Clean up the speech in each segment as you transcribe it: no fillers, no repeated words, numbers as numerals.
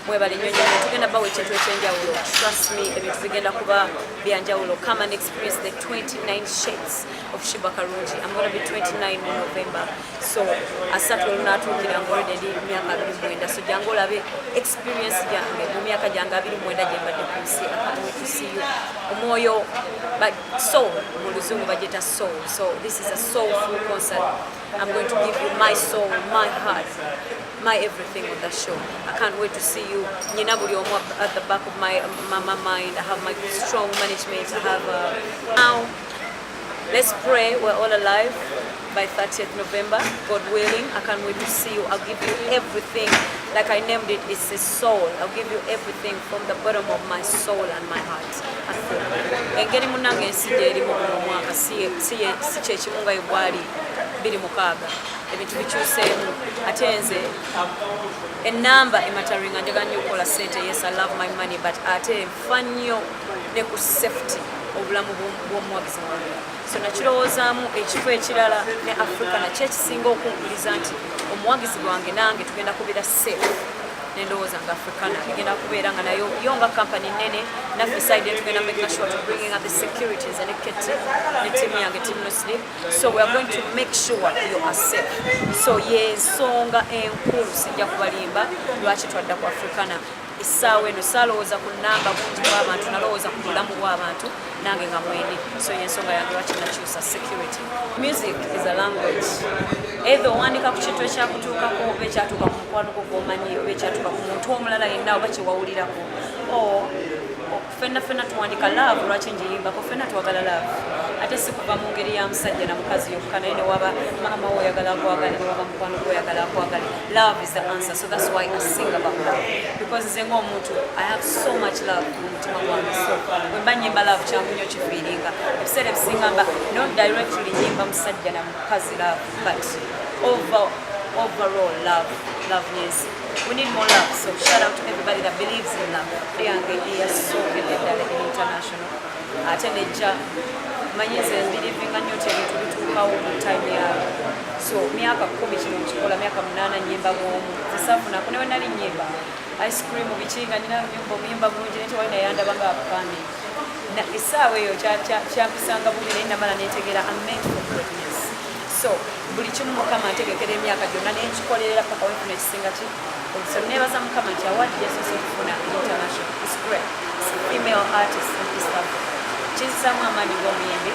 mwebale nnyo nnyo tugenda bawa ekintu ekyenjawulo. Trust me, ebintu bigenda kuba byanjawulo. Come and experience the 29 shades of Sheebah Kalungi. I'm going to be 29 in November. So asatu olunatuukira ng'olwedde ndi myaka 29. So jangu olabe experience gyange mu myaka gyange 29 gye mbadde ku nsi. I can't wait to see you. Omwoyo but soul mu luzungu bagiyita soul. So this is a soulful concert. I'm going to give you my soul, my heart, my everything on that show. I can't wait to see you. Nyina buli omu at the back of my mind. I have my strong management. I have now. Let's pray we're all alive by 30th November, God willing. I can't wait to see you. I'll give you everything. Like I named it, it's a soul. I'll give you everything from the bottom of my soul and my heart. Engeri munange ensije eri mu buno mwaka si kyekimu nga ebwali 26 ebintu bikyuseemu ate nze enamba emataringa njagala nnyo okukola ssente. Yes, I love my money, but ate nfa nnyo ne ku safety obulamu bw'omuwagizi wange. So nakirowoozaamu ekifo ekirala ne Africa nakyo ekisinga okunkuliza nti omuwagizi gwange nange tugenda kubeera safe. Nendowooza nga Africana igenda kubeera nga nayo yo nga company nene naffe side tugenda making sure to bringing up the securities and ne team yange team Muslim. So we are going to make sure you are safe. So yensonga enkulu sijja kubalimba lwaki twadda ku Africana. Essaawa eno saalowooza ku nnamba bungi bw'abantu, nalowooza ku bulamu bw'abantu nange nga mwendi. So yensonga yange lwaki nakyusa security. Music is a language. Either owandiika ku kintu ekyakutuukako oba ekyatuuka ku mukwano gwo gw'omanyi oba ekyatuuka ku muntu omulala yenna oba kyewawulirako. Ffenna tuwandika love lwaki ngiyimbako, ffenna twagala love. Ate si kuva mu ngeri ya musajja na mukazi yokka naye ne waba maama wo oyagala akwagale ne waba mukwano gwo oyagala akwagale. Love is the answer. So that's why I sing about love. Because nze ng'omuntu I have so much love mu mutima gwange. So bwe mba nnyimba love kyangu nnyo kifiiringa. Ebiseera ebisinga mba not directly nnyimba musajja na mukazi love, but overall love. Yes. We need more love. So shout out to everybody that believes in love. Yange is so good international. Atenejja manyize believing nnyo ebintu bituukawo mu time yaabwe. So myaka 10 kino nkikola, myaka 8 nnyimba bw'omu. Nsafuna ko newe nali nnyimba ice cream bikinga nina nyimba bulungi naye tewali nayandaba nga akupande. Essaawa eyo kyampisanga bubi naye namala neetegeera I'm meant for greatness. So buli kimu Mukama antegekera emyaka gyonna nenkikolerera paka wefuna ekisinga ki. So nebaza Mukama nti awadde yasoose okufuna international. It's great. It's a female artist in East Africa. Kizzaamu amaanyi ng'omuyimbi,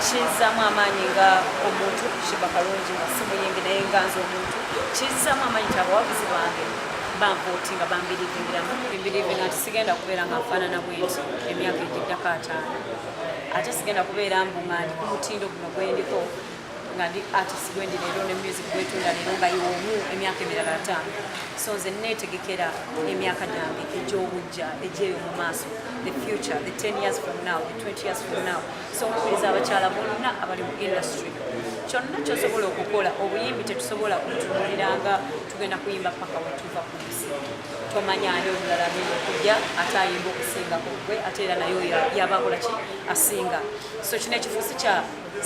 kizzaamu amaanyi nga omuntu Sheebah Kalungi nga si muyimbi naye nga nze omuntu, kizzaamu amaanyi nti abawagizi bange bamvootinga bambirivinga nti sigenda kubeera nga nfaanana bwenti emyaka egiddako 5. Ate sigenda kubeera mbunga ndi ku mutindo guno gwendiko nga ndi artist gwendi leero ne music gwetunda leero nga y'omu emyaka emirala 5. So nze neetegekera emyaka gyange egy'obujja egy'eyo mu maaso, the future, the 10 years from now, the 20 years from now. So nkubiriza abakyala bonna abali mu industry kyonna kyosobola okukola. Obuyimbi tetusobola kutunuuliranga tugenda kuyimba paka wetuva ku nsi. Tomanya ani omulala agenda okujja ate ayimba okusingako gwe ate era nayo yaba akola ki asinga. So kino ekifo si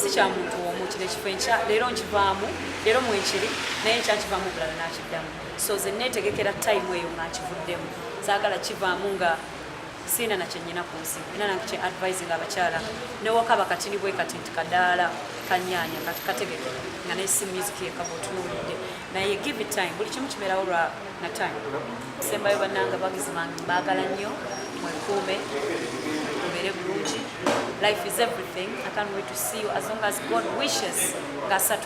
kya muntu omu, kino ekifo enkya leero nkivaamu, leero mwenkiri naye nkyakivaamu obulala n'akiddamu. So ze neetegekera time eyo ng'akivuddemu. Zaagala kivaamu nga sina na kyenyina ku nsi. Era nange kye advising abakyala newakaba katini bwe kati nti kadaala kanyaanya kati kategeke nga naye si music yekaba otunuulidde naye give it time. Buli kimu kibeerawo lwa na time. Sembayo bannanga bagizi bange mbaagala nnyo, mwekuume mubeere bulungi. Life is everything. I can't wait to see you as long as God wishes. Nga 3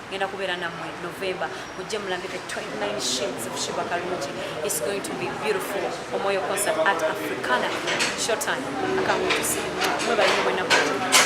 ngenda kubeera nammwe November mujje mulambe the 29 shades of Sheebah Kalungi. It's going to be beautiful. Omwoyo concert at Africana. Short time. I can't wait to see you. Mwebale mwenna.